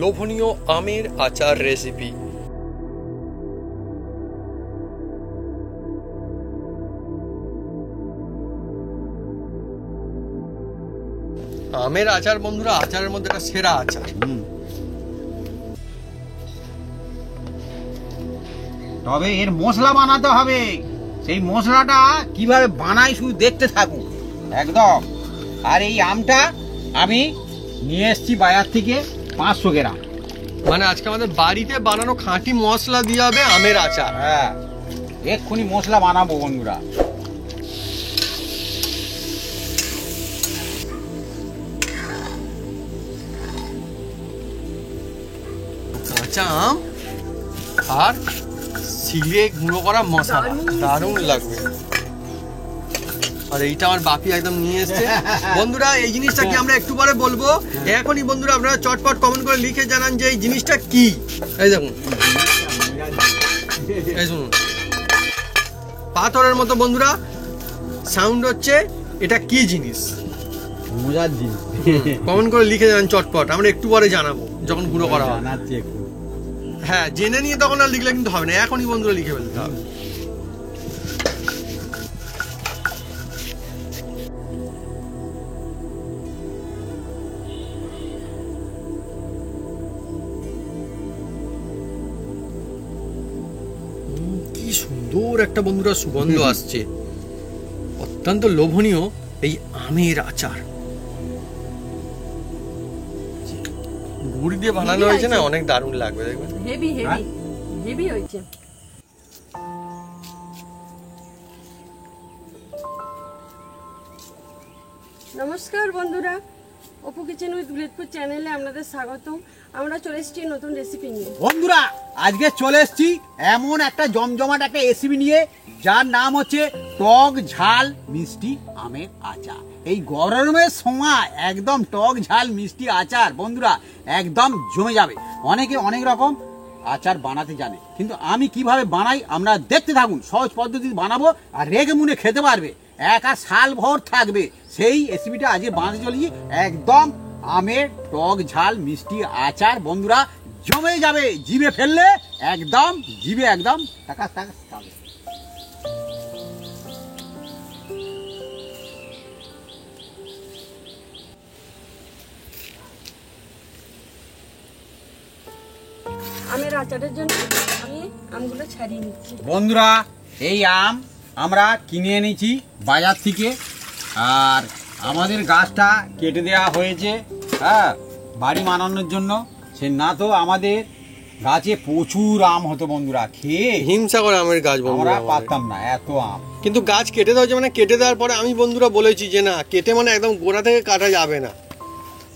লোভনীয় আমের আচার রেসিপি। আমের আচার বন্ধুরা, আচারের মধ্যে একটা সেরা আচার। তবে এর মশলা বানাতে হবে। সেই মশলাটা কিভাবে বানাই শুধু দেখতে থাকুন একদম। আর এই আমটা আমি নিয়ে এসেছি বাজার থেকে 500 গ্রাম। মানে আজকে আমাদের বাড়িতে বানানো খাঁটি মশলা দিয়ে হবে আমের আচার। হ্যাঁ, এক্ষুনি মশলা বানাবো বন্ধুরা। কাঁচা আম আর শিলে গুঁড়ো করা মশলা, দারুণ লাগবে। আর এইটা আমার বাপি একদম নিয়ে এসছে। বন্ধুরা এই জিনিসটা কি আমরা একটু পরে বলবো। এখনই বন্ধুরা আপনারা চটপট কমেন্ট করে লিখে জানান যে এই জিনিসটা কি। এই দেখুন, এই শুনুন, পাথরের মতো বন্ধুরা সাউন্ড হচ্ছে। এটা কি জিনিস? মজার জিনিস। কমেন্ট করে লিখে জানান চটপট, আমরা একটু পরে জানাবো যখন গুঁড়ো করা হবে। হ্যাঁ, জেনে নিয়ে তখন আর লিখলে কিন্তু হবে না, এখনই বন্ধুরা লিখে ফেলতে হবে। কি সুন্দর একটা বন্ধুরা সুগন্ধ আসছে, অত্যন্ত লোভনীয় এই আমের আচার। গুড় দিয়ে বানানো হয়েছে না, অনেক দারুণ লাগবে দেখবেন। হেভি হেভি হেভি হয়েছে। নমস্কার বন্ধুরা, অপু কিচেন উইথ বুলেটপুর চ্যানেলে আপনাদের স্বাগতম। আমরা চলে এসেছি নতুন রেসিপি নিয়ে। বন্ধুরা আজকে চলে এসেছি এমন একটা জমজমাট একটা রেসিপি নিয়ে, যার নাম হচ্ছে টক ঝাল মিষ্টি আমের আচার। এই গরমের সময় একদম টক ঝাল মিষ্টি আচার বন্ধুরা একদম জমে যাবে। অনেকে অনেক রকম আচার বানাতে জানে, কিন্তু আমি কিভাবে বানাই আমরা দেখতে থাকুন। সহজ পদ্ধতি বানাবো আর রেগে মুনে খেতে পারবে, এক আর সাল ভর থাকবে। সেই রেসিপিটা আজকে বানাতে চলেছি, একদম আমের টক ঝাল মিষ্টি আচার বন্ধুরা জমে যাবে। জিভে ফেললে একদম জিভে একদম টাকাস টাকাস খাবে। আমের আচারের জন্য আমি আমগুলো ছাড়িয়ে নিচ্ছি। বন্ধুরা এই আম আমরা কিনে এনেছি বাজার থেকে, আর আমাদের গাছটা কেটে দেওয়া হয়েছে হ্যাঁ বাড়ি বানানোর জন্য। সে না তো আমাদের গাছে প্রচুর আম হতো বন্ধুরা, খেয়ে হিংসা করে আমের গাছ আমরা বন্ধুরা পারতাম না এত আম। কিন্তু গাছ কেটে দেওয়া হয়েছে, মানে কেটে দেওয়ার পরে আমি বন্ধুরা বলেছি যে না, কেটে মানে একদম গোড়া থেকে কাটা যাবে না।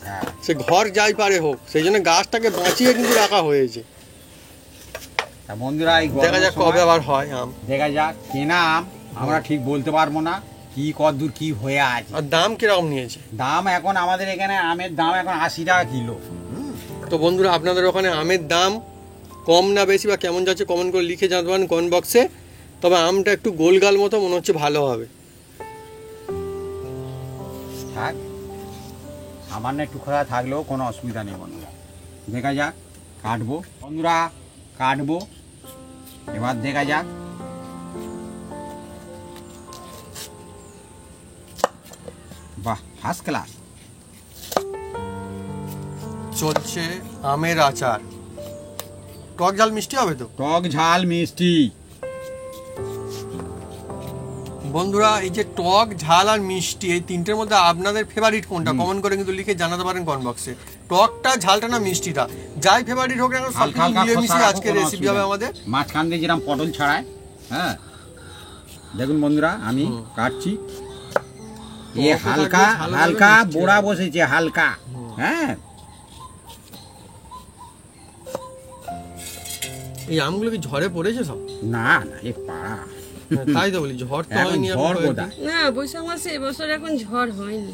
হ্যাঁ, সে ঘর যাই পারে হোক, সেই জন্য গাছটাকে বাঁচিয়ে কিন্তু রাখা হয়েছে। তা বন্ধুরা এই দেখা যাক কবে আবার হয় আম। দেখা যাক, কেনা আম আমরা ঠিক বলতে পারবো না কি কতদূর কি হয়ে আছে। আর দাম কিরকম নিয়েছে? দাম এখন আমাদের এখানে আমের দাম এখন 80 টাকা কিলো। তো বন্ধুরা আপনাদের ওখানে আমের দাম কম না বেশি বা কেমন যাচ্ছে কমেন্ট করে লিখে জানাতে পারেন কমেন্ট বক্সে। তবে আমটা একটু গোলগাল মতো মনে হচ্ছে, ভালো হবে। থাক, সামান্য একটু খোলা থাকলেও কোনো অসুবিধা নেই বন্ধুরা। দেখা যাক, কাটবো বন্ধুরা, কাটবো এবার দেখা যাক। বাহ, ফার্স্ট ক্লাস চলছে আমের আচার। টক ঝাল মিষ্টি হবে তো টক ঝাল মিষ্টি বন্ধুরা। এই যে টক ঝাল আর মিষ্টি, এই তিনটের মধ্যে আপনাদের ফেভারিট কোনটা কমেন্ট করে কিন্তু লিখে জানাতে পারেন কমেন্ট বক্সে। টকটা, ঝালটা না মিষ্টিটা, যাই ফেভারিট হোক না সব কিছু মিলিয়ে মিশিয়ে আজকে রেসিপি হবে আমাদের। মাঝখান দিয়ে যেরকম পটল ছাড়ায়, হ্যাঁ দেখুন বন্ধুরা আমি কাটছি। এ হালকা হালকা বোড়া বসেছে, হালকা। হ্যাঁ, এই আমগুলো কি ঝড়ে পড়েছে সব? না না, এ পাড়া। তাই তো বলি, ঝড় তো হয়নি। ঝড় বোধহয় না, বৈশাখ মাসে এবছর এখন ঝড় হয়নি।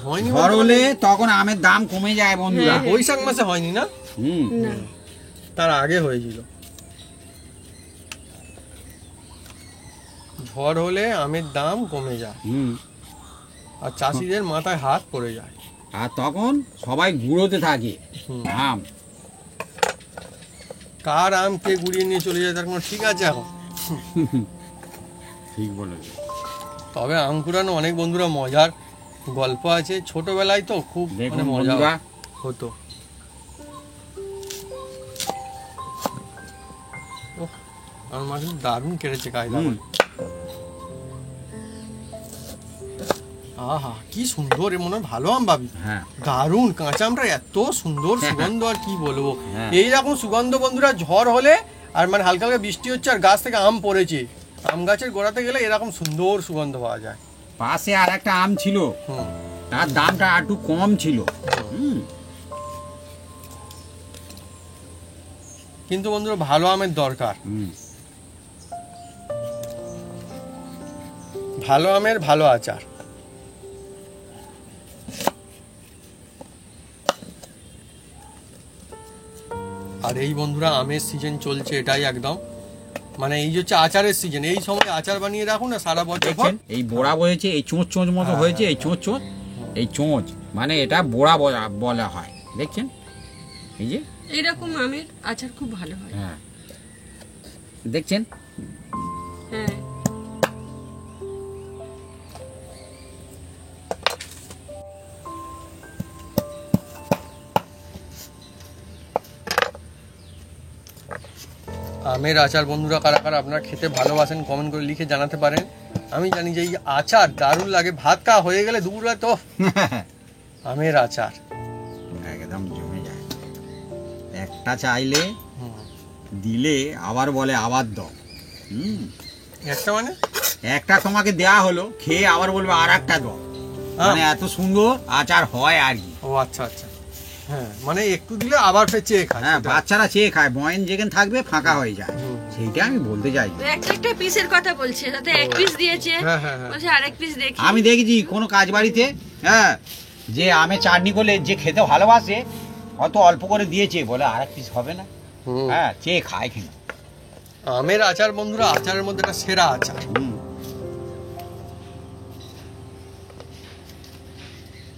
হয়নি, ঝড় হলে তখন আমের দাম কমে যায় বন্ধুরা। বৈশাখ মাসে হয়নি না, না তার আগে হয়েছিল। ঝড় হলে আমের দাম কমে যায় আর চাষিদের মাথায় হাত পড়ে যায়। আর তখন সবাই গুঁড়োতে থাকে। আম। কার আম কে গুড়িয়ে নিয়ে চলে যায় তার কোনো ঠিক আছে এখন? ঠিক বলেছে। তবে আম কুড়ানো অনেক বন্ধুরা মজার গল্প আছে, ছোটবেলায় তো খুব দেখুন মানে মজা বন্ধুরা, হতো। ওহ, আমার মা কিন্তু দারুণ কেটেছে কায়দা করে। আহা কি সুন্দর, এ মনে হয় ভালো আম পাবি। হ্যাঁ দারুণ কাঁচা আমটা এত সুন্দর সুগন্ধ আর কি বলবো। হ্যাঁ। এইরকম সুগন্ধ বন্ধুরা ঝড় হলে আর মানে হালকা হালকা বৃষ্টি হচ্ছে আর গাছ থেকে আম পড়েছে, আম গাছের গোড়াতে গেলে এরকম সুন্দর সুগন্ধ পাওয়া যায়। পাশে আর একটা আম ছিল, হুম। তার দামটা একটু কম ছিল। কিন্তু বন্ধুরা ভালো আমের দরকার, ভালো আমের ভালো আচার। আর এই বন্ধুরা আমের সিজন চলছে, এটাই একদম মানে এই যে হচ্ছে আচারের সিজন, এই সময় আচার বানিয়ে রাখুন না সারা বছর। দেখছেন এই বোড়া বয়েছে, এই চোঁচ চোঁচ মতো হয়েছে, এই চোঁচ চোঁচ, এই চোঁচ মানে এটা বোড়া বলা হয়। দেখছেন এই যে এইরকম আমের আচার খুব ভালো হয়। হ্যাঁ দেখছেন, হ্যাঁ আমের আচার বন্ধুরা কারা কারা আপনারা খেতে ভালোবাসেন কমেন্ট করে লিখে জানাতে পারেন। আমি জানি যে এই আচার দারুণ লাগে, ভাত খাওয়া হয়ে গেলে দুপুরবেলা তো আমের আচার একদম জমে যায়। একটা চাইলে দিলে আবার বলে আবার দাও। একটা মানে একটা তোমাকে দেয়া হলো, খেয়ে আবার বলবে আর একটা দাও। মানে এত সুন্দর আচার হয় আর কি। ও আচ্ছা আচ্ছা, হ্যাঁ মানে একটু দিলে আবার ফের চেয়ে খায়। হ্যাঁ সেটা। বাচ্চারা চেয়ে খায়, বয়েন যেখানে থাকবে ফাঁকা হয়ে যায়, সেইটা আমি বলতে চাই। তো একটা একটা পিসের কথা বলছে, তাতে এক পিস দিয়েছে, হ্যাঁ, হ্যাঁ, হ্যাঁ। বলছে আরেক পিস দেখি। আমি দেখেছি কোনো কাজ বাড়িতে, হ্যাঁ, যে আমের চাটনি করলে যে খেতে ভালোবাসে অত অল্প করে দিয়েছে, বলে আর এক পিস হবে না। হুম। হ্যাঁ চেয়ে খায় কিনা। আমের আচার বন্ধুরা আচারের মধ্যে একটা সেরা আচার।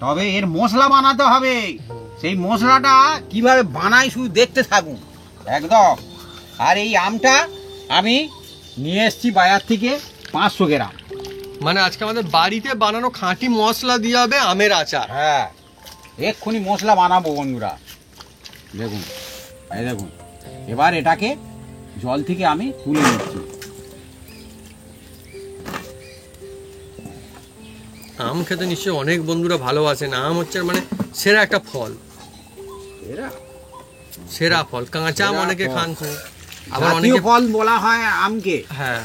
তবে এর মশলা বানাতে হবে, সেই মশলাটা কিভাবে বানাই শুধু দেখতে থাকুন একদম। আর এই আমটা আমি নিয়ে এসেছি বাজার থেকে 500 গ্রাম। মানে আজকে আমাদের বাড়িতে বানানো খাঁটি মশলা দিয়ে হবে আমের আচার। হ্যাঁ এক্ষুনি মশলা বানাবো বন্ধুরা। দেখুন এই দেখুন, এবার এটাকে জল থেকে আমি তুলে নিচ্ছি। আম খেতে নিশ্চয়ই অনেক বন্ধুরা ভালোবাসেন। আম হচ্ছে মানে সেরা একটা ফল, এরা সেরা ফল। কাঁচা আম সেরা অনেকে ফল। খান খুব, আবার জাতীয় অনেকে ফল বলা হয় আমকে। হ্যাঁ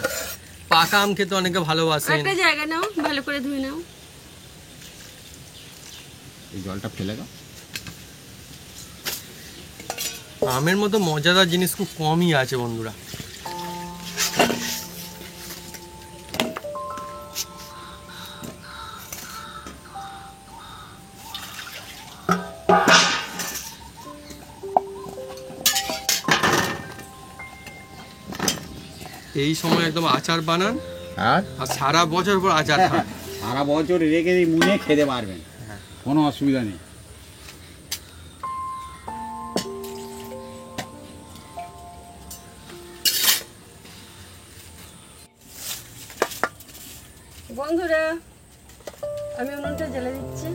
পাকা আম খেতে অনেকে ভালোবাসেন। একটা জায়গা নাও, ভালো করে ধুয়ে নাও। এই জলটা ফেলে দাও। আমের মতো মজাদার জিনিস খুব কমই আছে বন্ধুরা। এই সময় একদম আচার বানান আর আর সারা বছর পর আচার খান। সারা বছর রেখে দিয়ে মুনে খেতে পারবেন, কোনো অসুবিধা নেই। বন্ধুরা আমি উনুনটা জ্বেলে দিচ্ছি।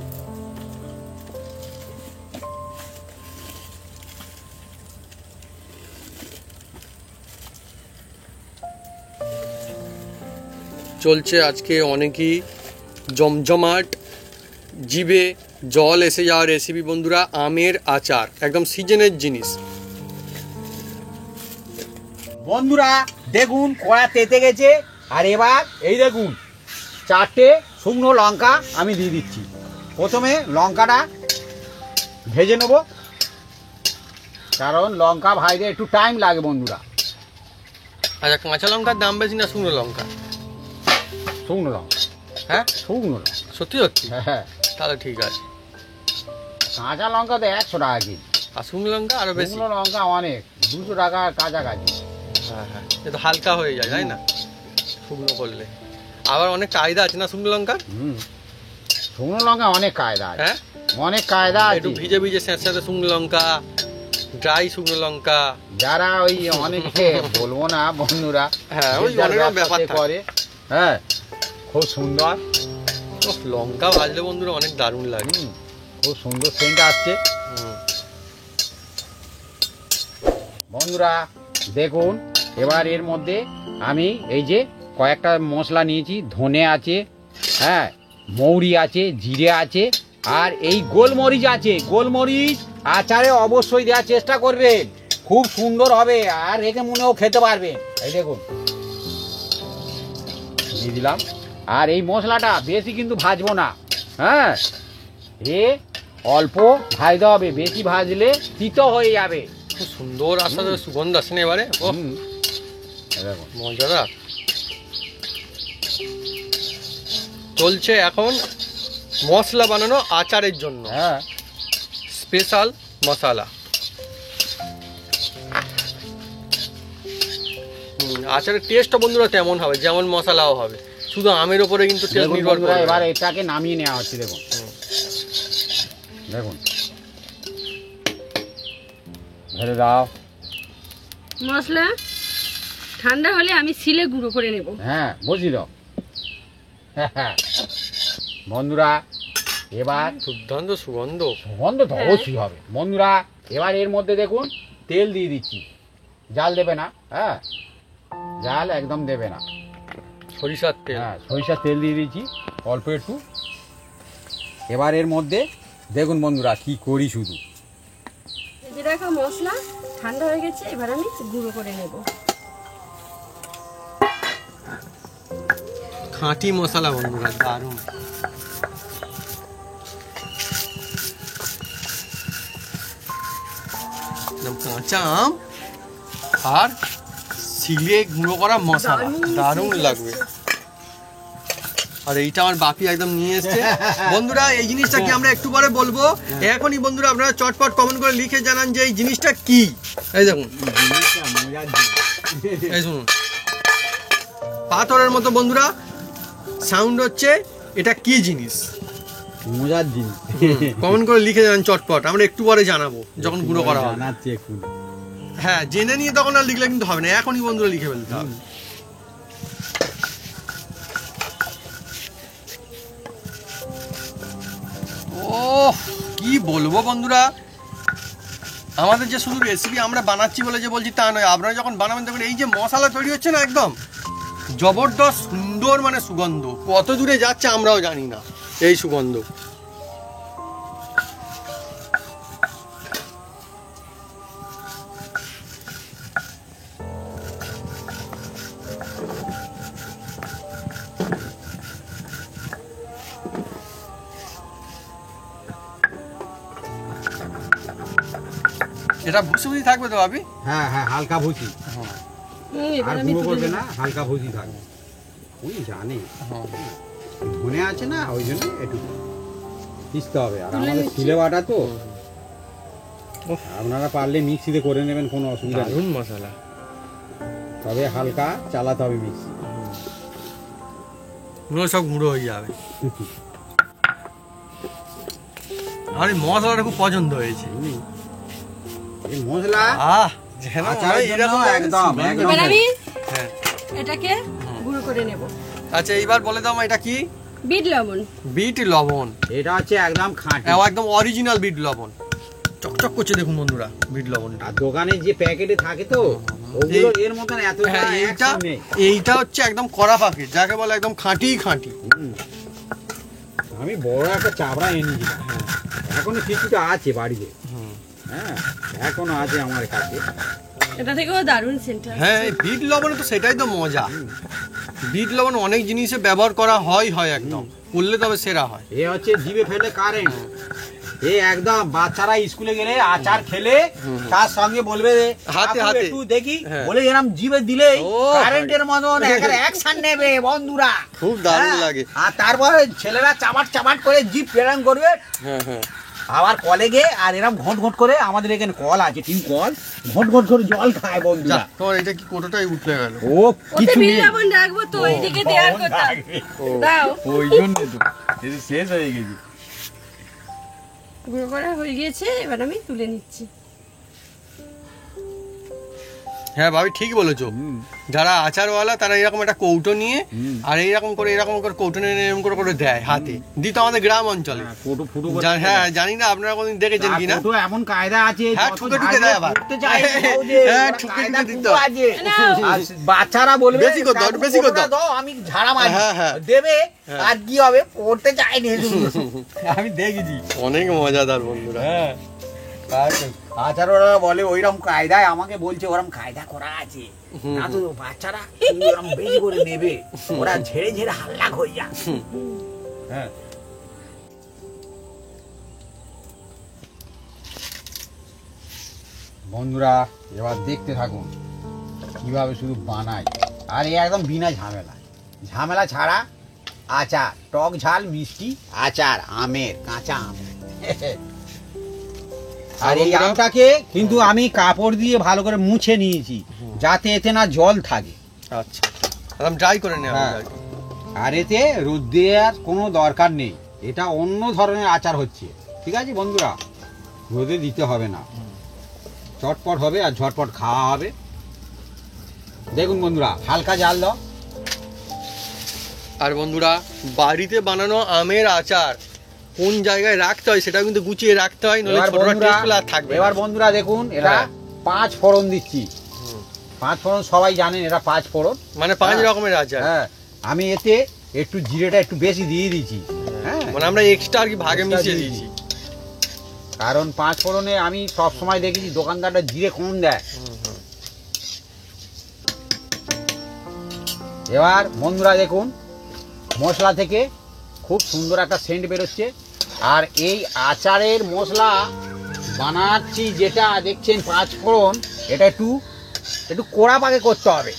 চলছে আজকে অনেকই জমজমাট, জিভে জল এসে যাওয়া রেসিপি বন্ধুরা, আমের আচার একদম সিজনের জিনিস। বন্ধুরা দেখুন কড়া তেতে গেছে, আর এবার এই দেখুন 4টে শুকনো লঙ্কা আমি দিয়ে দিচ্ছি। প্রথমে লঙ্কাটা ভেজে নেব, কারণ লঙ্কা ভাজতে একটু টাইম লাগে বন্ধুরা। আচ্ছা কাঁচা লঙ্কার দাম বেশি না শুকনো লঙ্কা? শুকনো লঙ্কা, হ্যাঁ শুকনো লঙ্কা। সত্যি সত্যি? হ্যাঁ তাহলে ঠিক আছে। কাঁচা লঙ্কা তো 100 টাকা কেজি, আর শুকনো লঙ্কা আরো বেশি? শুকনো লঙ্কা অনেক 200 টাকা কাছাকাছি। হ্যাঁ হ্যাঁ, এ তো হালকা হয়ে যায় তাই না শুকনো করলে? আবার অনেক কায়দা আছে না শুকনো লঙ্কার? শুকনো লঙ্কা অনেক কায়দা আছে, হ্যাঁ অনেক কায়দা একটু আছে। ভিজে ভিজে স্যাঁতস্যাঁতে শুকনো লঙ্কা, ড্রাই শুকনো লঙ্কা। যারা ওই অনেকে বলবো না বন্ধুরা, হ্যাঁ, ওই যে যার অনেক ব্যাপার ব্যবসাতে থাকে। করে, হ্যাঁ খুব সুন্দর। ওহ, লঙ্কা ভাজলে বন্ধুরা অনেক দারুণ লাগে। খুব সুন্দর সেন্ট আসছে হুম। বন্ধুরা। দেখুন এবার এর মধ্যে আমি এই যে কয়েকটা মশলা নিয়েছি, ধনে আছে, হ্যাঁ মৌরি আছে, জিরে আছে, আর এই গোলমরিচ আছে। গোলমরিচ আচারে অবশ্যই দেওয়ার চেষ্টা করবেন, খুব সুন্দর হবে আর রেখে মনেও খেতে পারবেন। এই দেখুন দিয়ে দিলাম। আর এই মশলাটা বেশি কিন্তু ভাজবো না, হ্যাঁ এ অল্প ভাজতে হবে, বেশি ভাজলে তিতো হয়ে যাবে। খুব সুন্দর আসার সুগন্ধ আসে না এবারে। ও এই দেখুন। মজাদার। চলছে এখন মশলা বানানো আচারের জন্য হ্যাঁ স্পেশাল মশলা। আচারের টেস্টটা বন্ধুরা তেমন হবে যেমন মশলাও হবে, শুধু আমের ওপরে কিন্তু টেস্ট দেখুন নির্ভর বন্ধুরা, করে। এবার এটাকে নামিয়ে নেওয়া হচ্ছে। দেখুন দেখুন ধরে দাও। মশলা ঠান্ডা হলে আমি শিলে গুঁড়ো করে নেব। হ্যাঁ বুঝিল বন্ধুরা। এবার দুর্দান্ত সুগন্ধ। সুগন্ধ তো অবশ্যই হবে বন্ধুরা। এবার এর মধ্যে দেখুন তেল দিয়ে দিচ্ছি, জাল দেবে না, হ্যাঁ জাল একদম দেবে না। সরিষার তেল। হ্যাঁ সরিষার তেল দিয়ে দিয়েছি অল্প একটু। এবার এর মধ্যে দেখুন বন্ধুরা কি করি শুধু। এই যে দেখো মশলা ঠান্ডা হয়ে গেছে, এবার আমি গুঁড়ো করে নেব। খাঁটি মশলা বন্ধুরা, দারুণ। একদম কাঁচা আম আর শিলে গুঁড়ো করা মশলা, দারুণ লাগবে। আর এইটা আমার বাপি একদম নিয়ে এসছে বন্ধুরা। এই জিনিসটা কি আমরা একটু পরে বলবো, এখনই বন্ধুরা আপনারা চটপট কমেন্ট করে লিখে জানান যে এই জিনিসটা কি। এই দেখুন, এই শুনুন পাথরের মতো বন্ধুরা সাউন্ড হচ্ছে। এটা কি জিনিস মজার জিনিস, কমেন্ট করে লিখে জানান চটপট, আমরা একটু পরে জানাবো যখন গুঁড়ো করা হবে। জানাচ্ছি একটু। হ্যাঁ জেনে নিয়ে তখন আর লিখলে কিন্তু হবে না, এখনই বন্ধুরা লিখে ফেলতে হবে। ও কি বলবো বন্ধুরা, আমাদের যে শুধু রেসিপি আমরা বানাচ্ছি বলে যে বলছি তা নয়, আপনারা যখন বানাবেন দেখুন এই যে মশলা তৈরি হচ্ছে না, একদম জবরদস্ত সুন্দর মানে সুগন্ধ কত দূরে যাচ্ছে আমরাও জানি না এই সুগন্ধ। এটা ভুসি ভুসি থাকবে তো ভাবি? হ্যাঁ হ্যাঁ হালকা ভুসি, এবার আর আমি গুঁড়ো তুলে করবে নেব। না, হালকা ভুসি থাকবে। উনি জানে ধনে আছে না, ওই জন্য একটু পিসতে হবে। আর তুলে আমাদের নিচ্ছি। শিলে বাটা তো, উফ। আপনারা পারলে মিক্সিতে করে নেবেন, কোনো অসুবিধা নেই। দারুণ মশলা। তবে হালকা চালাতে হবে মিক্সি। গুঁড়ো সব গুঁড়ো হয়ে যাবে। আমার এই মশলাটা খুব পছন্দ হয়েছে। এই মশলা আহ যেন আচারের জন্য এরকম একদম, সুগন্ধ। একদম। এবার আমি হ্যাঁ এটাকে গুঁড়ো করে নেব। আচ্ছা এইবার বলে দাও এটা কি? বিট লবণ। বিট লবণ। এটা হচ্ছে একদম খাঁটি। একদম অরিজিনাল বিট লবণ, চকচক করছে দেখুন বন্ধুরা বিট লবণটা। আর দোকানে যে প্যাকেটে থাকে তো ওগুলো এর মতন এতটা হ্যাঁ এইটা action নেই। এইটা হচ্ছে একদম কড়া পাকে, যাকে বলে একদম খাঁটি খাঁটি। হুম। আমি বড় একটা চাবড়া এনেছিলাম, এখনো কিছুটা আছে বাড়িতে, হ্যাঁ এখনো আছে আমার কাছে। এটা থেকেও দারুণ সেন্ট আসছে। হ্যাঁ এই বিট লবণে তো সেটাই তো মজা। বিট লবণ অনেক জিনিসে ব্যবহার করা হয় একদম, করলে তবে সেরা হয়। এ হচ্ছে জিভে ফেলে কারেন্ট। এ একদম বাচ্চারা স্কুলে গেলে আচার খেলে তার সঙ্গে বলবে হাতে "কাকু, হাতে।" একটু দেখি, হ্যাঁ। বলে এরকম জিভে দিলে ও, কারেন্টের মতন অ্যাকশন নেবে বন্ধুরা। খুব দারুণ হ্যাঁ, লাগে। আর তারপরে ছেলেরা চাবাট চাবাট করে জিভ প্রেরণ করবে হ্যাঁ হ্যাঁ আবার কলে গিয়ে, আর এরকম ঘট ঘট করে, আমাদের এখানে কল আছে, টিন কল, ঘট ঘট করে জল খায় যা বন্ধুরা। তোমার এটা কি কোটোটাই উঠলে গেল। ও ওতে কিছু বিট নেই, লবণ রাখবো তো এইদিকে দেওয়ার কথা। দাও। ওই জন্য তো এটা শেষ হয়ে গেছে। গুঁড়ো করা হয়ে গিয়েছে, এবার আমি তুলে নিচ্ছি। হ্যাঁ ভাবি ঠিক বলেছো, যারা আচারওয়ালা তারা এরকম একটা কৌটো নিয়ে আর এরকম করে কৌটো নিয়ে এরকম করে করে দেয় হাতে, দিত আমাদের গ্রাম অঞ্চলে। ফটো ফুটো করে হ্যাঁ জানি না আপনারা কোনদিন দেখেছেন কিনা। ফটো এমন কায়দা আছে, হ্যাঁ, যত ঠুকে ঠুকে ঝাড়লে দেয় আবার। করতে চায় ও যে, হ্যাঁ, ওরা ঠুকে কায়দা ঠুকে দিতে খুব হয়। আছে। নাও। আর বাচ্চারা বলবে বেশি করে দাও, কাকু বেশি করে ফটোটা দাও, আমি ঝাড়া মারি। হ্যাঁ, হ্যাঁ। দেবে আর কি হবে, করতে চাইনি। আমি দেখেছি। অনেক মজাদার বন্ধুরা। হ্যাঁ, আচার ওরা বলে ওইরকম কায়দায়, আমাকে বলছে ওরকম কায়দা করা আছে না তো বাচ্চারা ওরকম বেশি করে নেবে, ওরা ঝেড়ে ঝেড়ে হাল্লা হয়ে যায়। হ্যাঁ, বন্ধুরা এবার দেখতে থাকুন কিভাবে শুধু বানাই, আর এই একদম বিনা ঝামেলা ছাড়া আচার, টক ঝাল মিষ্টি আচার, আমের কাঁচা আম। আর এই আমটাকে কিন্তু আমি কাপড় দিয়ে ভালো করে মুছে নিয়েছি, যাতে এতে না জল থাকে। আচ্ছা, একদম ড্রাই করে নেওয়া হ্যাঁ। আর এতে রোদ দেওয়ার কোনো দরকার নেই, এটা অন্য ধরনের আচার হচ্ছে। ঠিক আছে বন্ধুরা, রোদে দিতে হবে না, চটপট হবে আর ঝটপট খাওয়া হবে। দেখুন বন্ধুরা, হালকা জাল দাও। আর বন্ধুরা, বাড়িতে বানানো আমের আচার কোন জায়গায় রাখতে হয় সেটা কিন্তু গুছিয়ে রাখতে হয়, নইলে এবার ছোটরা বন্ধুরা, টেস্ট গুলো আর থাকবে না। এবার বন্ধুরা দেখুন, এটা হ্যাঁ। 5 ফোড়ন দিচ্ছি। 5 ফোড়ন সবাই জানেন, এটা 5 ফোড়ন। মানে 5 হ্যাঁ। রকমের আচার। হ্যাঁ, আমি এতে একটু জিরেটা একটু বেশি দিয়ে দিয়েছি। হ্যাঁ, মানে আমরা এক্সট্রা আর কি ভাগে Extra মিশিয়ে দিয়ে দিয়েছি। কারণ 5 ফোড়নে আমি সব সময় দেখেছি দোকানদারটা জিরে কম দেয়। এবার বন্ধুরা দেখুন, মশলা থেকে খুব সুন্দর একটা সেন্ট বেরোচ্ছে। আর এই আচারের মশলা বানাচ্ছি যেটা দেখছেন 5 ফোড়ন, এটা একটু কড়া পাকে করতে হবে।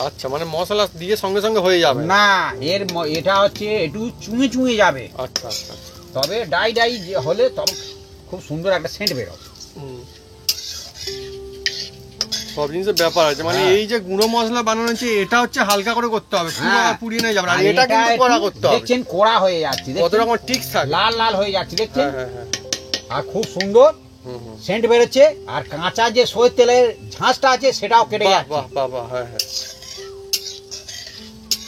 আচ্ছা, মানে মশলা দিয়ে সঙ্গে সঙ্গে হয়ে যাবে না, এটা হচ্ছে একটু চুঁয়ে চুঁয়ে যাবে, আচ্ছা আচ্ছা আচ্ছা। তবে ডাই হলে তবে খুব সুন্দর একটা সেন্ট বেরোবে। হুম। সব জিনিসের ব্যাপার আছে, মানে হ্যাঁ। এই যে গুঁড়ো মশলা বানানো হচ্ছে এটা হচ্ছে হালকা করে করতে হবে, পুরো হ্যাঁ। পুড়িয়ে নিয়ে যাবে না। আর আর এটা কিন্তু একটু কড়া করতে হবে, দেখছেন কড়া হয়ে যাচ্ছে, কত দেখছেন? রকম টিক্স থাকে। লাল লাল হয়ে যাচ্ছে দেখছেন। হ্যাঁ হ্যাঁ হ্যাঁ। আর খুব সুন্দর হুম হুম। সেন্ট বেরোচ্ছে। আর কাঁচা যে সয়ের তেলের ঝাঁসটা আছে সেটাও কেটে বাহ যাচ্ছে। বাহ বাহ বাহ, হ্যাঁ হ্যাঁ।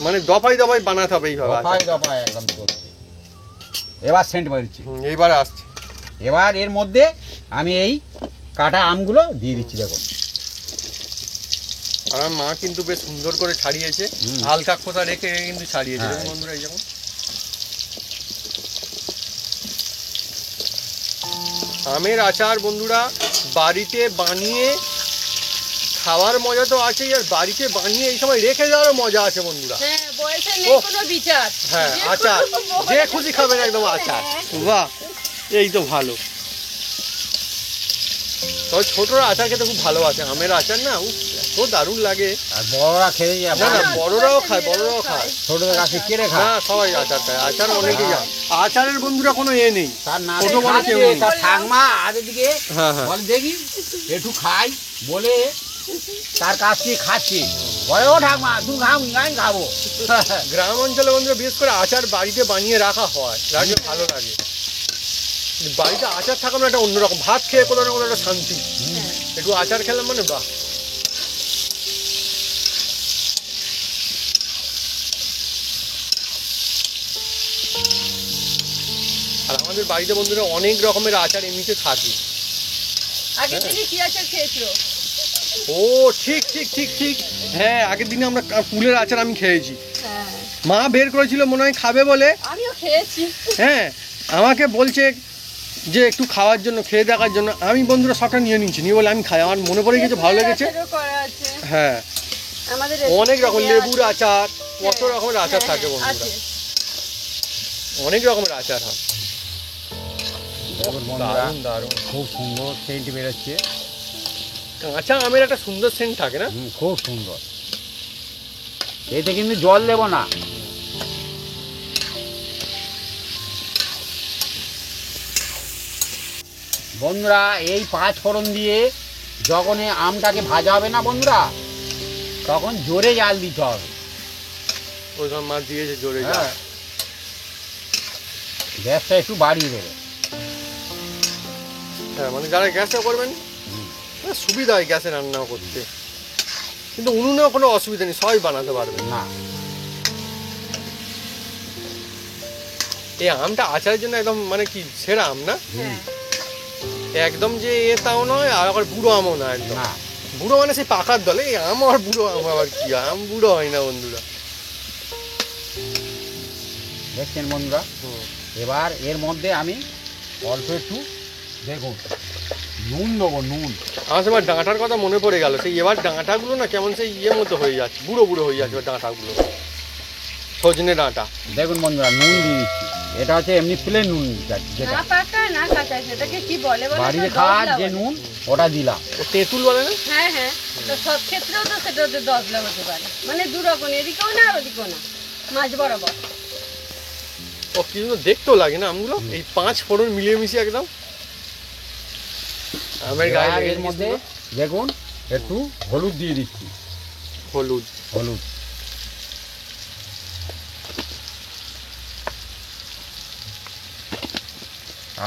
মানে দফায় দফায় বানাতে হবে এইভাবে আচার। দফায় দফায় একদম চলছে। এবার সেন্ট বেরোচ্ছে। এইবারে আসছে। এবার এর মধ্যে আমি এই কাটা আমগুলো দিয়ে দিচ্ছি। দেখুন, আর আমার মা কিন্তু বেশ সুন্দর করে ছাড়িয়েছে, হুম। হালকা খোসা রেখে কিন্তু ছাড়িয়েছে। হ্যাঁ। দেখুন বন্ধুরা, এই যেমন আমের আচার বন্ধুরা বাড়িতে বানিয়ে খাওয়ার মজা তো আছেই, আর বাড়িতে বানিয়ে এই সময় রেখে দেওয়ারও মজা আছে বন্ধুরা। হ্যাঁ, বয়সের নেই ওহ। কোনো বিচার। হ্যাঁ, যে আচার কোনো যে বয়স- খুশি খাবেন একদম আচার। হ্যাঁ। বাহ, এই তো ভালো। তবে ছোটরা আচার খেতে খুব ভালোবাসে, আমের আচার না, উফ, এত দারুণ লাগে। আর বড়রা খেয়ে যাবে, না না, বড়রাও খায়, বড়রাও খায়। ছোটদের কাছে কেড়ে না, খায়। সবাই আচার খায়, আচার অনেকেই যায়। আচারের বন্ধুরা কোনো এ নেই। তার না ছোট বড় কেউ নেই। তার ঠাকমা আগে দিকে হ্যাঁ হ্যাঁ। বল দেখি একটু খাই বলে তার কাছ থেকে খাচ্ছি, বলে ও ঠাকমা তুমি খাও, আমি খাবো। গ্রাম অঞ্চলে বন্ধুরা বিশেষ করে আচার বাড়িতে বানিয়ে রাখা হয়, রাখলে ভালো লাগে। কিন্তু বাড়িতে আচার থাকা মানে একটা অন্যরকম, ভাত খেয়ে কোনো না কোনো একটা শান্তি। একটু আচার খেলাম মানে বাহ। আর আমাদের বাড়িতে বন্ধুরা অনেক রকমের আচার এমনিতে থাকে। আগের দিনে কি আচার খেয়েছো? ও ঠিক ঠিক ঠিক ঠিক, হ্যাঁ আগের দিনে আমরা ফুলের আচার আমি খেয়েছি। হ্যাঁ, মা বের করেছিল মনে হয় খাবে বলে, আমিও খেয়েছি। হ্যাঁ আমাকে বলছে যে একটু খাওয়ার জন্য, খেয়ে দেখার জন্য। আমি বন্ধুরা সবটা নিয়ে নিচ্ছি, নিয়ে বলে আমি খাই, আমার মনে পড়ে গেছে, ভালো লেগেছে। আচারও করা আছে। হ্যাঁ, আমাদের অনেক রকম রেসিপি লেবুর দেয়া আচার, কত হ্যাঁ, রকমের আচার হ্যাঁ, থাকে বন্ধুরা, আছে। অনেক রকমের আচার হয়। দেখুন বন্ধুরা, দারুণ দারুণ। খুব সুন্দর সেন্ট বেরোচ্ছে। কাঁচা আমের একটা সুন্দর সেন্ট থাকে না? খুব সুন্দর। এতে কিন্তু জল দেব না। বন্ধুরা, এই 5 ফোড়ন দিয়ে যখন এই আমটাকে ভাজা হবে না বন্ধুরা, তখন জোরে জাল দিতে হবে। ওই সব মাছ দিয়েছে জোরে যা। হ্যাঁ, গ্যাসটা একটু বাড়িয়ে দেবে। হ্যাঁ মানে যারা গ্যাসে করবেন সুবিধা হয় গ্যাসে রান্নাও করতে, কিন্তু উনুনেও কোনো অসুবিধা নেই, সবাই বানাতে পারবেন। না, এই আমটা আচারের জন্য একদম মানে কি সেরা আম না, হ্যাঁ একদম যে তাও নয় আর আবার বুড়ো আমও না একদম। না, বুড়ো মানে সেই পাকার দলে, এই আম আর বুড়ো আম আবার কি, আম বুড়ো হয় না বন্ধুরা। দেখছেন বন্ধুরা, হুম। এবার এর মধ্যে আমি অল্প একটু দেখুন নুন দেবো, নুন। আমার সময় ডাঁটার কথা মনে পড়ে গেল, সেই এবার ডাঁটাগুলো না কেমন সেই ইয়ের মতো হয়ে যাচ্ছে, বুড়ো বুড়ো হয়ে যাচ্ছে এবার ডাঁটাগুলো, সজনে ডাঁটা। দেখুন বন্ধুরা, নুন দিয়ে দিচ্ছি। এটা হচ্ছে এমনি প্লেন নুন, যেটা না পাকা না কাঁচা, সেটাকে কি বলে বলে বাড়িতে তো? খাওয়ার দশলা যে বলে। নুন, ওটা দিলাম। ও তেঁতুল বলে না? হ্যাঁ হ্যাঁ, তো সব ক্ষেত্রেও তো সেটা হচ্ছে দশলা হতে পারে, মানে দু রকম, এদিকেও না আর ওদিকেও না, মাছ বরাবর। ও কি সুন্দর দেখতেও লাগে না আমগুলো, এই 5 ফোড়ন মিলিয়ে মিশিয়ে একদম আমের গায়ে এবার লেগে এর মধ্যে দেখুন একটু হলুদ দিয়ে দিচ্ছি, হলুদ। হলুদ।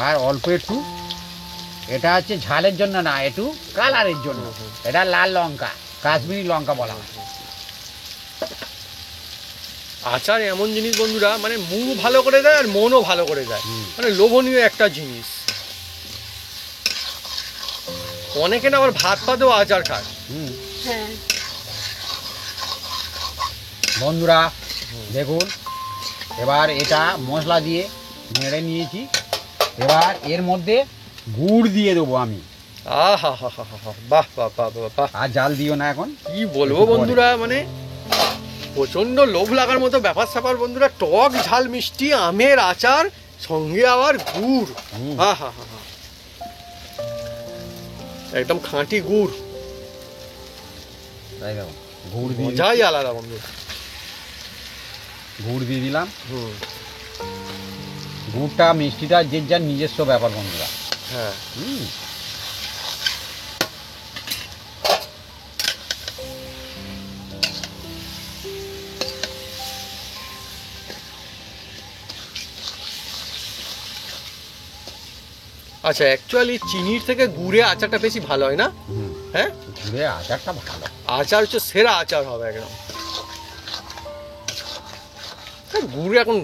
আর অল্প একটু, এটা হচ্ছে ঝালের জন্য না, একটু কালারের জন্য। এটা লাল লঙ্কা, কাশ্মীরি লঙ্কা বলা হয়। আচার এমন জিনিস বন্ধুরা, মানে মুখ ভালো করে দেয় আর মনও ভালো করে দেয়, মানে লোভনীয় একটা জিনিস। অনেকে না আবার ভাত পাতেও আচার খায়। হ্যাঁ বন্ধুরা দেখুন, এবার এটা মশলা দিয়ে নেড়ে নিয়েছি। এবার এর মধ্যে গুড় দিয়ে দেবো আমি। আহা হা হা হা, বাহ বাহ বাহ বাহ বাহ, আর জাল দিও না এখন। কি বলবো বন্ধুরা, মানে প্রচন্ড লোভ লাগার মতো ব্যাপার স্যাপার বন্ধুরা। টক ঝাল মিষ্টি আমের আচার, সঙ্গে আবার গুড়। হা হা হা, একদম খাঁটি গুড়, তাই দেখো, গুড় দিয়ে মজাই আলাদা বন্ধু। গুড় দিয়ে দিলাম। হুম, গুড়টা মিষ্টিটা যে যার নিজস্ব ব্যাপার বন্ধুরা। হ্যাঁ হুম, আচ্ছা, অ্যাকচুয়ালি চিনির থেকে গুড়ে আচারটা বেশি ভালো হয় না? হুম, হ্যাঁ, গুড়ে আচারটা ভালো। আচার হচ্ছে সেরা আচার হবে একদম। গুড় এখন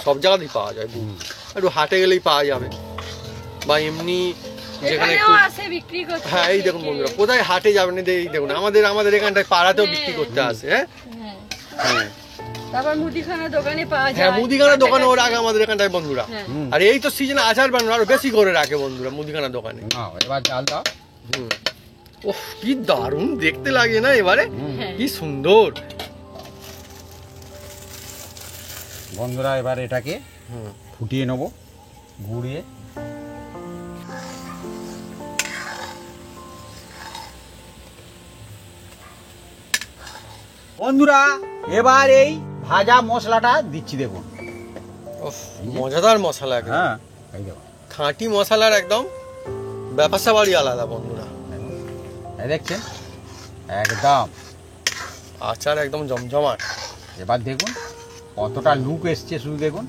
সব জায়গাতেই পাওয়া যায়, গুড় একটু হাটে গেলেই পাওয়া যাবে, বা এমনি যেখানে এখানেও একটু। আসে বিক্রি করতে। হ্যাঁ এই দেখুন বন্ধুরা, কোথায় হাটে যাবেন, এই দেখুন আমাদের এখানটায় পাড়াতেও বিক্রি করতে আসে। হ্যাঁ হ্যাঁ, হ্যাঁ তারপর মুদিখানা দোকানে পাওয়া যায়। হ্যাঁ, মুদিখানার দোকানে ওর আগে আমাদের এখানটায় বন্ধুরা। হ্যাঁ। হুম, আর এই তো সিজনে আচার বানানো আরো বেশি করে রাখে বন্ধুরা মুদিখানার দোকানে। নাও এবার জাল দাও। ওহ কি দারুণ দেখতে লাগে না এবারে, হ্যাঁ। কি সুন্দর। বন্ধুরা এবার এটাকে হুম, ফুটিয়ে নেবো গুড়িয়ে। বন্ধুরা এবার এই ভাজা মশলাটা দিচ্ছি দেখুন। ওহ, মজাদার মশলা একদম, হ্যাঁ, এই দেখুন, খাঁটি মশলার একদম ব্যাপার স্যাপারই আলাদা বন্ধুরা। এই দেখছেন একদম। আচার একদম জমজমাট। এবার দেখুন কতটা লুক এসছে, শুধু দেখুন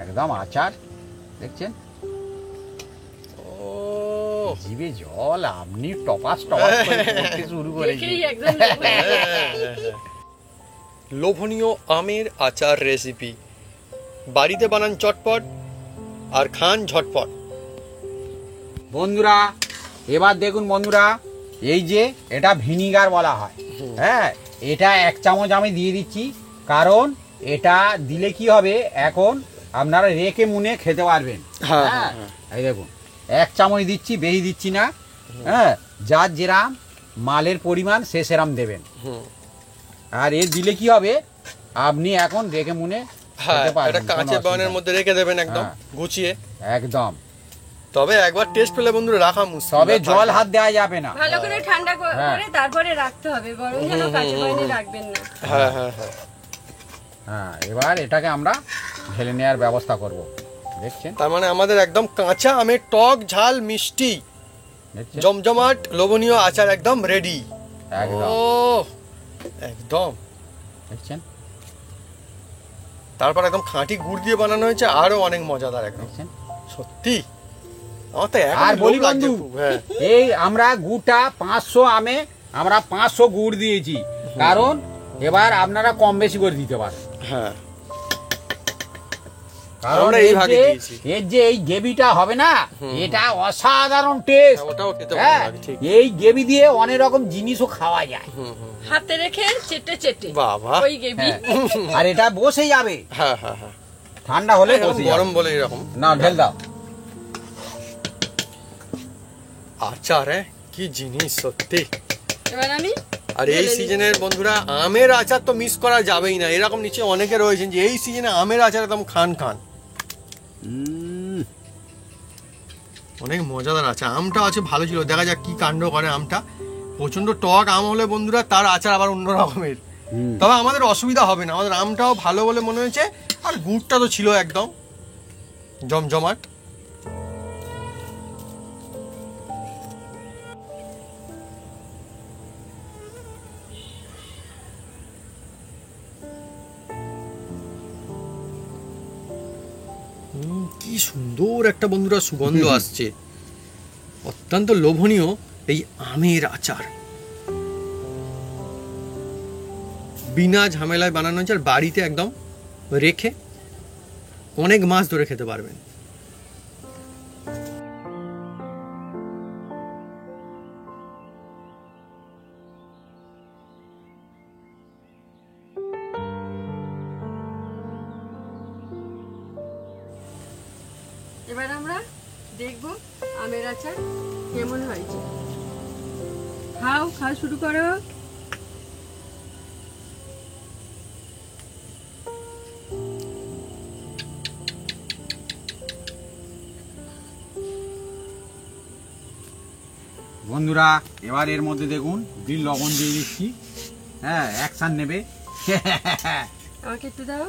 একদম আচার। দেখছেন ও জিভে জল আপনি টপাস টপাস করে পড়তে শুরু করেছি। দেখেই একদম লোভ হয়ে গেল। লোভনীয় আমের আচার রেসিপি, বাড়িতে বানান চটপট আর খান ঝটপট। বন্ধুরা এবার দেখুন বন্ধুরা, এই যে এটা ভিনিগার বলা হয়। হ্যাঁ, এটা 1 চামচ আমি দিয়ে দিচ্ছি, কারণ এটা দিলে কি হবে, এখন আপনারা রেখে মুনে খেতে পারবেন। হ্যাঁ, হ্যাঁ, হ্যাঁ, এই দেখুন 1 চামচ দিচ্ছি, বেশি দিচ্ছি না। হ্যাঁ, যার যেরাম মালের পরিমাণ সে সেরাম দেবেন। হুম, আর এ দিলে কি হবে, আপনি এখন রেখে মুনে হ্যাঁ, খেতে পারবেন, এটা কোনো কাঁচের অসুবিধা বয়নের নেই। মধ্যে রেখে দেবেন একদম হ্যাঁ। গুছিয়ে। একদম, তবে একবার টেস্ট পেলে বন্ধুরা রাখা মুশকিল। তবে জল হাত দেওয়া যাবে না। ভালো করে ঠান্ডা হ্যাঁ। করে তারপরে রাখতে হবে, গরম যেন কাঁচা পানি রাখবেন না। হ্যাঁ হ্যাঁ হ্যাঁ, হ্যাঁ, এবার এটাকে আমরা ঢেলে নেওয়ার ব্যবস্থা করব। দেখছেন তার মানে আমাদের একদম কাঁচা আমের টক ঝাল মিষ্টি দেখছেন? জমজমাট লোভনীয় আচার একদম রেডি। একদম ও একদম। দেখছেন তারপর একদম খাঁটি গুড় দিয়ে বানানো হয়েছে, আরো অনেক মজাদার একদম দেখছেন সত্যি। আমার তো এখন আর বলি লোভ লাগছে বন্ধু, খুব, হ্যাঁ। এই আমরা গুড়টা 500 আমে আমরা 500 গুড় দিয়েছি, কারণ এবার আপনারা কম বেশি করে দিতে পারেন। হ্যাঁ কারণ আমরা এই ভাগে দিয়েছি। এর যে এই গ্রেভিটা হবে না, এটা অসাধারণ টেস্ট। ওটাও খেতে ভালো হ্যাঁ, লাগে, ঠিক। এই গ্রেভি দিয়ে অনেক রকম জিনিসও খাওয়া যায়। হাতে রেখে চেটে চেটে বাবা। ওই গেবি। হ্যাঁ, আর এটা বসে যাবে, হ্যাঁ হ্যাঁ হ্যাঁ, ঠান্ডা হলে এরকম বসে গরম যাবে। বলে এরকম না ঢেল দাও। আচার, হ্যাঁ কি জিনিস সত্যি। এবার আমি আর এই ঢেলে দিই। সিজনের বন্ধুরা আমের আচার তো মিস করা যাবেই না। এরকম নিচে অনেকে রয়েছেন যে এই সিজনে আমের আচার একদম খান খান, অনেক মজাদার আছে। আমটা আছে ভালো ছিল, দেখা যাক কি কাণ্ড করে আমটা। প্রচন্ড টক আম হলে বন্ধুরা তার আচার আবার অন্য রকমের। তবে আমাদের অসুবিধা হবে না, আমাদের আমটাও ভালো বলে মনে হয়েছে। আর গুড়টা তো ছিল একদম জমজমাট। কি সুন্দর একটা বন্ধুরা সুগন্ধ আসছে, অত্যন্ত লোভনীয় এই আমের আচার। বিনা ঝামেলায় বানানো হয়েছে, আর বাড়িতে একদম রেখে অনেক মাস ধরে খেতে পারবেন। এবার আমরা দেখবো আমের আচার কেমন হয়েছে। খাও খাওয়া শুরু করো। বন্ধুরা এবার এর মধ্যে দেখুন বিট লবণ দিয়ে দিচ্ছি। হ্যাঁ, অ্যাকশন নেবে। আমাকে একটু দাও।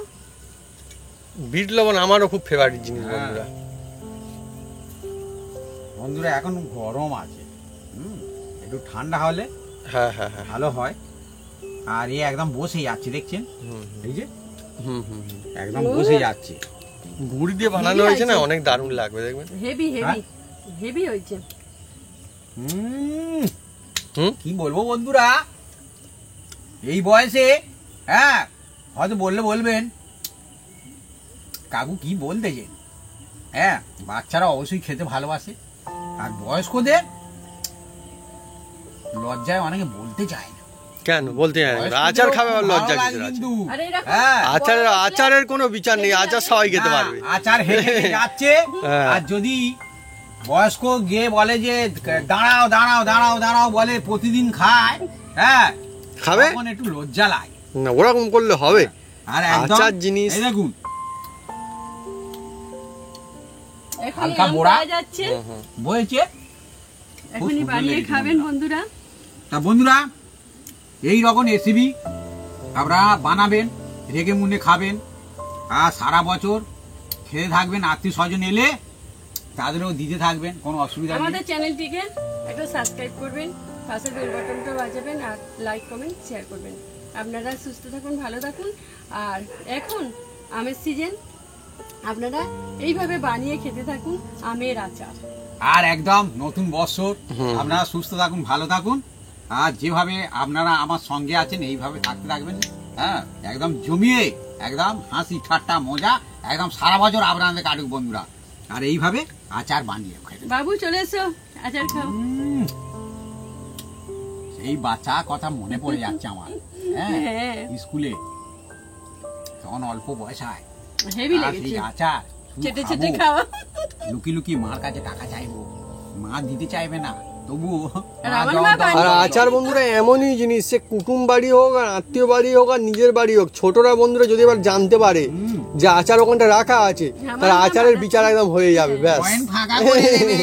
বিট লবণ আমারও খুব ফেভারিট জিনিস হ্যাঁ। বন্ধুরা। বন্ধুরা এখন গরম আছে, একটু ঠান্ডা হলে হ্যাঁ হ্যাঁ হ্যাঁ, ভালো হয়। আর এ একদম বসে যাচ্ছে, দেখছেন এই যে একদম বসে যাচ্ছে। গুড় দিয়ে বানানো হয়েছে না, অনেক দারুণ লাগবে দেখবেন। হেভি হেভি হ্যাঁ? হেভি হয়েছে। হুম, হুম, কি বলবো বন্ধুরা, এই বয়সে হ্যাঁ হয়তো বলবেন কাকু কি বলতেছেন। হ্যাঁ, বাচ্চারা অবশ্যই খেতে ভালোবাসে, আর বয়স্কদের লজ্জায় অনেকে বলতে চায় না। কেন বলতে জানি না, আচার খাবে আর লজ্জা ভালো লাগে কিসের আছে? কিন্তু। আরে এরকম হ্যাঁ, আচারের আচারের কোনো বিচার নেই, আচার সবাই খেতে না, পারবে। আচার হেঁটে যাচ্ছে। হ্যাঁ। আর যদি বয়স্ক গিয়ে বলে যে দাঁড়াও দাঁড়াও দাঁড়াও দাঁড়াও বলে, প্রতিদিন খায়, হ্যাঁ খাবে তখন একটু লজ্জা লাগে। না, ওরকম করলে হবে। আর একদম আচার জিনিস এই দেখুন এখনই হালকা আম বোড়া। পাওয়া যাচ্ছে, বয়েছে। এখনই সুন্দর বানিয়ে লেগেছে খাবেন বন্ধুরা। তা বন্ধুরা এই রকম রেসিপি আপনারা বানাবেন, রেগে মুনে খাবেন, আর সারা বছর খেতে থাকবেন। আত্মীয় স্বজন এলে তাদেরও দিতে থাকবেন, কোনো অসুবিধা নেই। আমাদের চ্যানেলটিকে একটা সাবস্ক্রাইব করবেন, পাশে বেল বাটনটা বাজাবেন, আর লাইক কমেন্ট শেয়ার করবেন। আপনারা সুস্থ থাকুন, ভালো থাকুন। আর এখন আমের সিজন, আপনারা এইভাবে বানিয়ে খেতে থাকুন আমের আচার। আর একদম নতুন বছর, আপনারা সুস্থ থাকুন, ভালো থাকুন, আর যেভাবে আপনারা আমার সঙ্গে আছেন এইভাবে থাকতে থাকবেন। হ্যাঁ, একদম জমিয়ে একদম হাসি ঠাট্টা মজা একদম সারা বছর আপনাদের কাটুক বন্ধুরা। আর এইভাবে আচার বানিয়ে খেতে। বাবু চলে এসো, আচার খাও। এই বাচ্চা কথা মনে পড়ে যাচ্ছে আমার। হ্যাঁ, হ্যাঁ, স্কুলে তখন অল্প বয়স হয়, হেভি আর লেগেছে। সেই আচার শুধু চেটে খাবো। চেটে খাওয়া। লুকি লুকি মার কাছে টাকা চাইবো, মা দিতে চাইবে না, তবুও আর মা আমার দাও, মা দাও, আর দাও। আচার বন্ধুরা এমনই জিনিস, সে কুটুম বাড়ি হোক আর আত্মীয় বাড়ি হোক আর নিজের বাড়ি হোক, ছোটরা বন্ধুরা যদি এবার জানতে পারে যে আচার ওখানটা রাখা আছে, আমার তার মা আচারের বানাচ্ছে। বিচার একদম হয়ে যাবে ব্যাস। পয়েন্ট ফাঁকা করে দেবে।